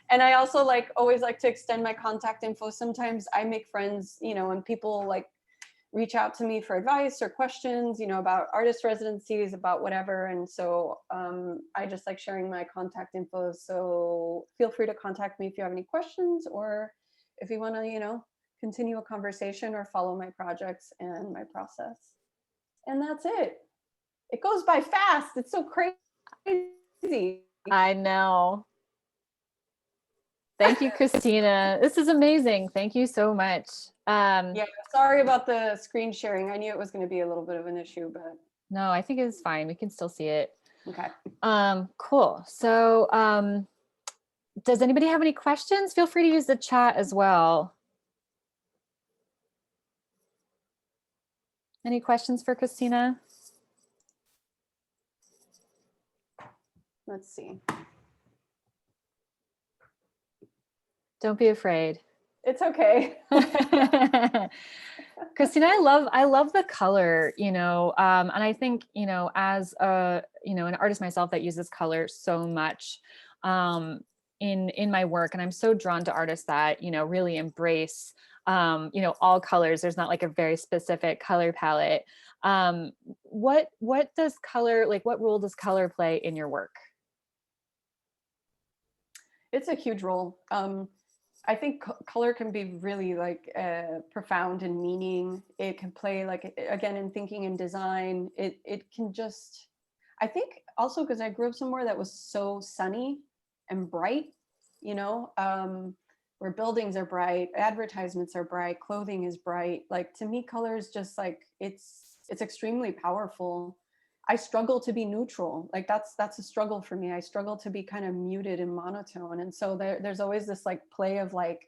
S2: And I also always like to extend my contact info. Sometimes I make friends, you know, and people like reach out to me for advice or questions, you know, about artist residencies, about whatever. And so I just like sharing my contact info. So feel free to contact me if you have any questions, or if you want to, you know, continue a conversation or follow my projects and my process. And that's it. It goes by fast. It's so crazy.
S1: I know. Thank you, Christina. This is amazing. Thank you so much.
S2: Yeah, sorry about the screen sharing. I knew it was going to be a little bit of an issue, but
S1: no, I think it's fine. We can still see it.
S2: okay.
S1: Cool. So does anybody have any questions? Feel free to use the chat as well. Any questions for Christina?
S2: Let's see.
S1: Don't be afraid.
S2: It's okay.
S1: Christina, I love the color, you know, and I think, you know, as a, you know, an artist myself that uses color so much in my work, and I'm so drawn to artists that, you know, really embrace, you know, all colors. There's not like a very specific color palette. What does color, like, what role does color play in your work?
S2: It's a huge role. I think color can be really like profound in meaning. It can play like, again, in thinking and design. It can just, I think also because I grew up somewhere that was so sunny and bright, you know, where buildings are bright, advertisements are bright, clothing is bright. Like, to me, color is just like, it's extremely powerful. I struggle to be neutral. Like that's a struggle for me. I struggle to be kind of muted and monotone. And so there's always this like play of like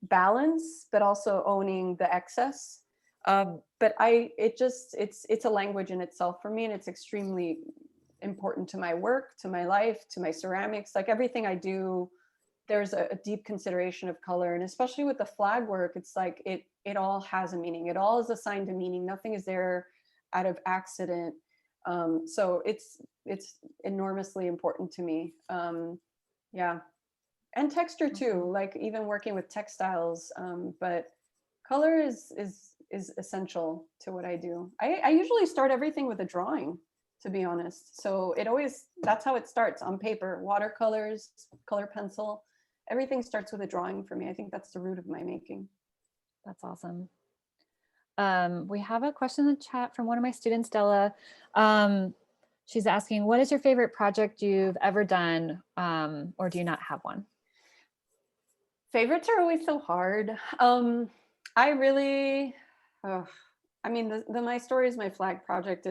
S2: balance, but also owning the excess. But it's a language in itself for me, and it's extremely important to my work, to my life, to my ceramics. Like everything I do, there's a deep consideration of color. And especially with the flag work, it's like it all has a meaning. It all is assigned a meaning. Nothing is there out of accident. So it's enormously important to me. Yeah. And texture too, like even working with textiles. But color is essential to what I do. I usually start everything with a drawing, to be honest. So that's how it starts, on paper, watercolors, color pencil. Everything starts with a drawing for me. I think that's the root of my making.
S1: That's awesome. We have a question in the chat from one of my students, Della. She's asking, what is your favorite project you've ever done, or do you not have one?
S2: Favorites are always so hard. I really, I mean, My Story is My Flag project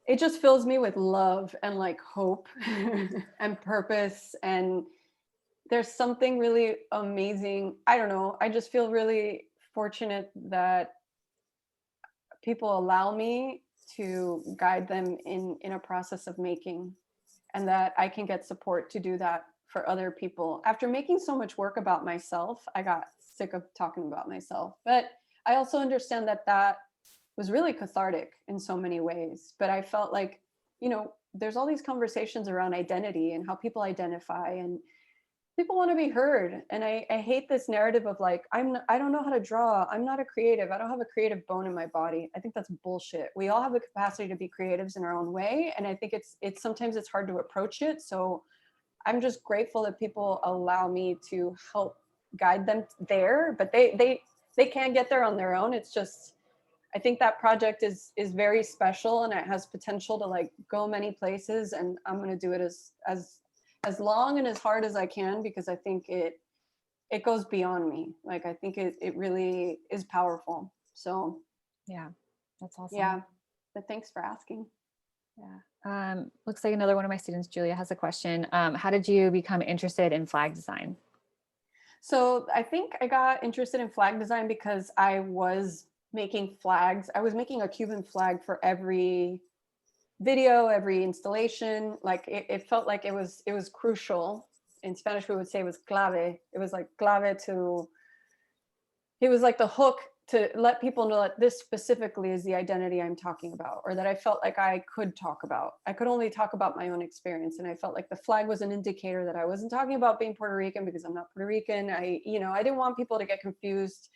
S2: it just fills me with love and like hope and purpose. And there's something really amazing. I don't know. I just feel really fortunate that people allow me to guide them in a process of making, and that I can get support to do that for other people. After making so much work about myself, I got sick of talking about myself. But I also understand that that was really cathartic in so many ways. But I felt like, there's all these conversations around identity and how people identify, and people want to be heard. And I hate this narrative of like, I don't know how to draw. I'm not a creative. I don't have a creative bone in my body. I think that's bullshit. We all have the capacity to be creatives in our own way. And I think it's sometimes it's hard to approach it. So I'm just grateful that people allow me to help guide them there, but they can't get there on their own. It's just, I think that project is very special, and it has potential to like go many places. And I'm going to do it as long and as hard as I can, because I think it goes beyond me. Like, I think it really is powerful. So
S1: Yeah, that's awesome.
S2: Yeah, but thanks for asking.
S1: Yeah. Looks like another one of my students, Julia, has a question. How did you become interested in flag design?
S2: So I think I got interested in flag design because I was making flags. I was making a Cuban flag for every video, every installation. Like it felt like it was crucial. In Spanish, we would say it was clave. It was like clave to, it was like the hook to let people know that this specifically is the identity I'm talking about, or that I felt like I could talk about. I could only talk about my own experience. And I felt like the flag was an indicator that I wasn't talking about being Puerto Rican, because I'm not Puerto Rican. I didn't want people to get confused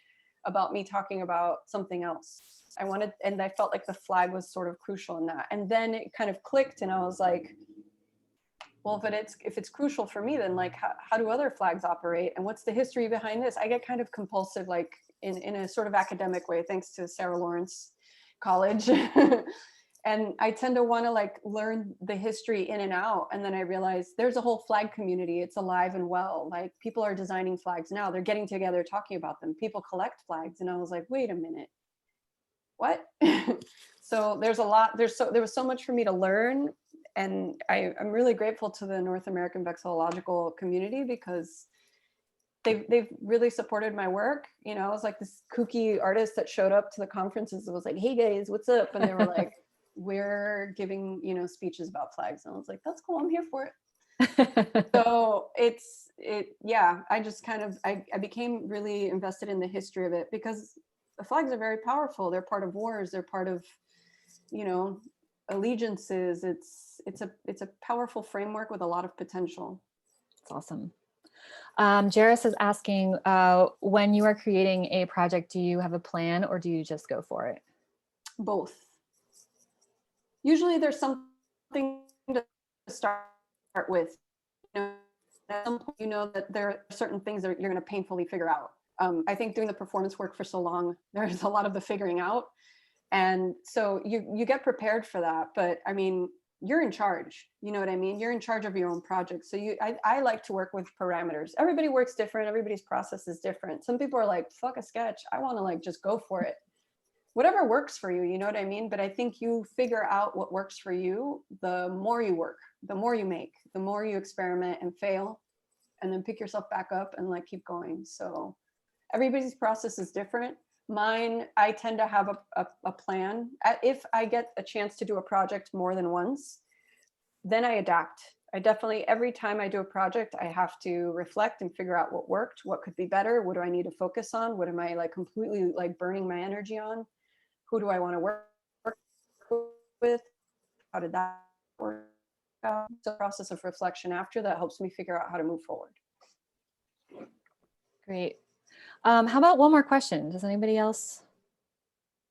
S2: about me talking about something else. And I felt like the flag was sort of crucial in that. And then it kind of clicked, and I was like, well, if it's crucial for me, then like, how do other flags operate? And what's the history behind this? I get kind of compulsive, like in a sort of academic way, thanks to Sarah Lawrence College. And I tend to want to like learn the history in and out. And then I realized there's a whole flag community. It's alive and well. Like, people are designing flags now. They're getting together, talking about them. People collect flags. And I was like, wait a minute, what? So there was so much for me to learn. And I'm really grateful to the North American Vexillological community, because they've really supported my work. I was like this kooky artist that showed up to the conferences and was like, hey guys, what's up? And they were like, we're giving, speeches about flags. And I was like, that's cool, I'm here for it. So I just kind of, I became really invested in the history of it, because the flags are very powerful. They're part of wars. They're part of, allegiances. It's a powerful framework with a lot of potential.
S1: That's awesome. Jairus is asking, when you are creating a project, do you have a plan, or do you just go for it?
S2: Both. Usually there's something to start with. At some point, that there are certain things that you're going to painfully figure out. I think doing the performance work for so long, there's a lot of the figuring out. And so you get prepared for that. But I mean, you're in charge. You know what I mean? You're in charge of your own project. So I like to work with parameters. Everybody works different. Everybody's process is different. Some people are like, fuck a sketch. I want to like just go for it. Whatever works for you, you know what I mean? But I think you figure out what works for you. The more you work, the more you make, the more you experiment and fail, and then pick yourself back up and like keep going. So everybody's process is different. Mine, I tend to have a plan. If I get a chance to do a project more than once, then I adapt. I definitely, every time I do a project, I have to reflect and figure out what worked, what could be better, what do I need to focus on, what am I like completely like burning my energy on, who do I want to work with, how did that work out? It's a process of reflection after that helps me figure out how to move forward.
S1: Great. How about one more question? Does anybody else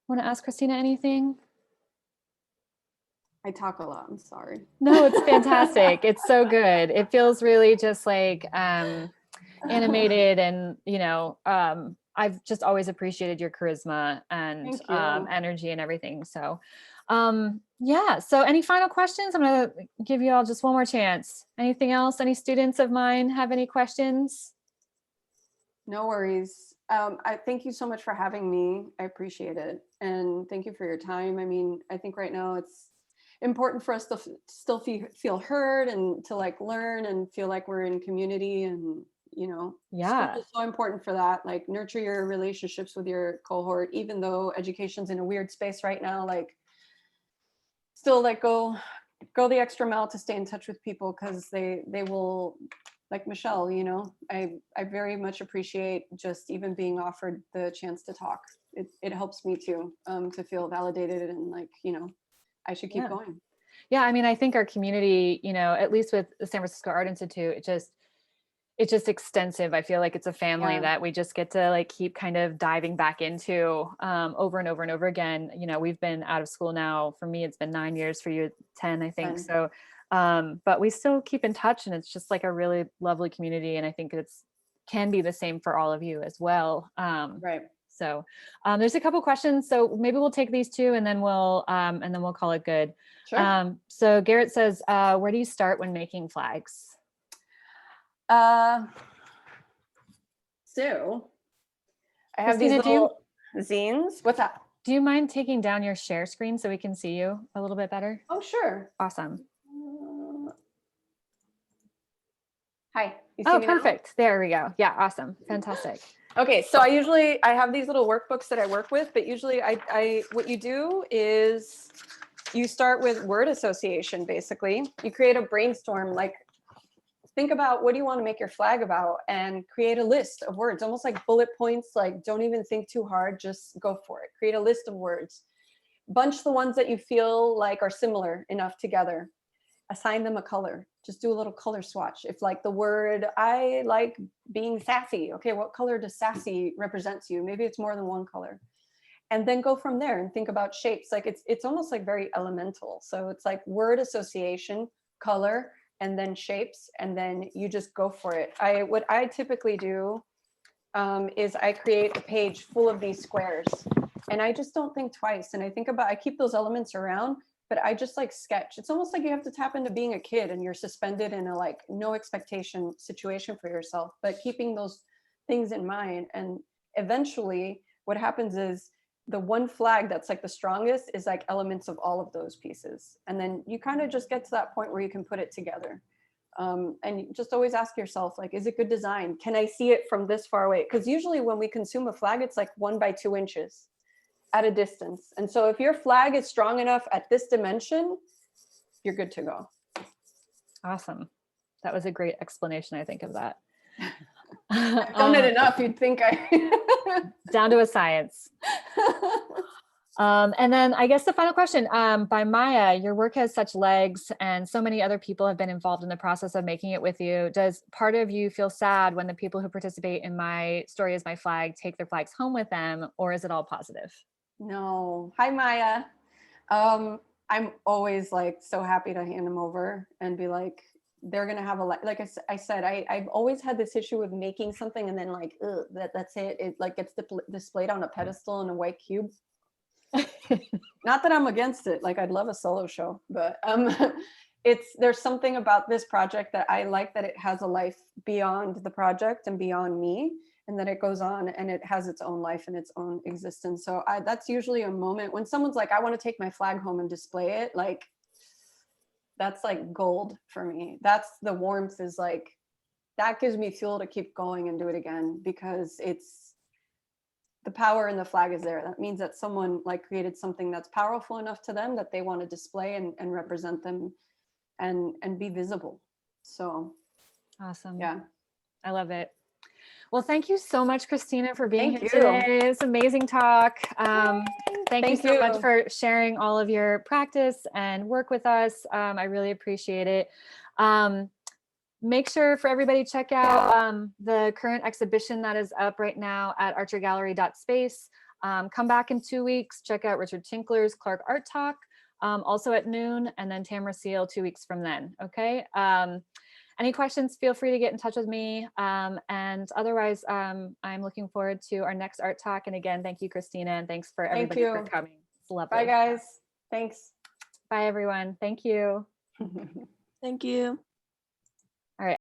S1: want to ask Christina anything?
S2: I talk a lot, I'm sorry.
S1: No, it's fantastic. It's so good. It feels really just like animated, and I've just always appreciated your charisma and
S2: Thank you.
S1: energy and everything. So yeah, so any final questions? I'm gonna give you all just one more chance. Anything else? Any students of mine have any questions?
S2: No worries. I thank you so much for having me. I appreciate it. And thank you for your time. I mean, I think right now it's important for us to still feel heard and to like learn and feel like we're in community, and school
S1: Yeah.
S2: is so important for that. Like nurture your relationships with your cohort, even though education's in a weird space right now, like still like go the extra mile to stay in touch with people, because they will, like Michelle, I very much appreciate just even being offered the chance to talk. It helps me too, to feel validated and like, I should keep
S1: Yeah.
S2: going.
S1: Yeah, I mean, I think our community, at least with the San Francisco Art Institute, it's just extensive. I feel like it's a family
S2: Yeah.
S1: that we just get to like keep kind of diving back into over and over and over again. We've been out of school now. For me, it's been 9 years, for you 10, I think.
S2: And
S1: So but we still keep in touch, and it's just like a really lovely community. And I think can be the same for all of you as well.
S2: right.
S1: So there's a couple questions. So maybe we'll take these two, and then we'll call it good.
S2: Sure.
S1: So Garrett says, where do you start when making flags?
S2: So I have these
S1: Christina,
S2: little zines. What's that?
S1: do you mind taking down your share screen so we can see you a little bit better?
S2: Oh, sure.
S1: Awesome.
S2: Hi, you see
S1: Oh,
S2: me now?
S1: perfect. There we go. Yeah, awesome. Fantastic.
S2: Okay, so I have these little workbooks that I work with, but usually I what you do is you start with word association. Basically, you create a brainstorm, like think about what do you want to make your flag about, and create a list of words, almost like bullet points. Like don't even think too hard, just go for it. Create a list of words, bunch the ones that you feel like are similar enough together, assign them a color. Just do a little color swatch. If like the word, I like being sassy. Okay, what color does sassy represent to you? Maybe it's more than one color. And then go from there and think about shapes. Like it's almost like very elemental. So it's like word association, color, and then shapes, and then you just go for it. What I typically do is I create a page full of these squares, and I just don't think twice. And I keep those elements around, but I just like sketch. It's almost like you have to tap into being a kid, and you're suspended in a like no expectation situation for yourself, but keeping those things in mind. And eventually what happens is the one flag that's like the strongest is like elements of all of those pieces. And then you kind of just get to that point where you can put it together. And you just always ask yourself, like, is it good design? Can I see it from this far away? Because usually when we consume a flag, it's like 1 by 2 inches at a distance. And so if your flag is strong enough at this dimension, you're good to go.
S1: Awesome. That was a great explanation, I think, of that.
S2: I've done it enough. You'd think I
S1: down to a science. And then I guess the final question, by Maya, your work has such legs, and so many other people have been involved in the process of making it with you. Does part of you feel sad when the people who participate in My Story is My Flag take their flags home with them, or is it all positive?
S2: No. Hi, Maya. I'm always like so happy to hand them over and be like, they're gonna have like I said, I've always had this issue with making something and then like that's it. It like gets displayed on a pedestal in a white cube. Not that I'm against it. Like I'd love a solo show, but there's something about this project that I like, that it has a life beyond the project and beyond me, and that it goes on and it has its own life and its own existence. So that's usually a moment when someone's like, I want to take my flag home and display it. Like that's like gold for me. That's the warmth, is like, that gives me fuel to keep going and do it again, because the power in the flag is there. That means that someone like created something that's powerful enough to them that they want to display and represent them and be visible. So
S1: Awesome.
S2: yeah.
S1: I love it. Well, thank you so much, Christina, for being
S2: Thank
S1: here
S2: you.
S1: today. It's amazing talk. Thank you so much
S2: you.
S1: for sharing all of your practice and work with us. I really appreciate it. Make sure for everybody check out the current exhibition that is up right now at archergallery.space. Come back in 2 weeks, check out Richard Tinkler's Clark Art Talk, also at noon, and then Tamara Seal 2 weeks from then, okay? Any questions, feel free to get in touch with me. And otherwise, I'm looking forward to our next art talk. And again, thank you, Christina, and thanks for everybody for coming. It's lovely.
S2: Bye, guys. Thanks.
S1: Bye, everyone. Thank you.
S3: Thank you.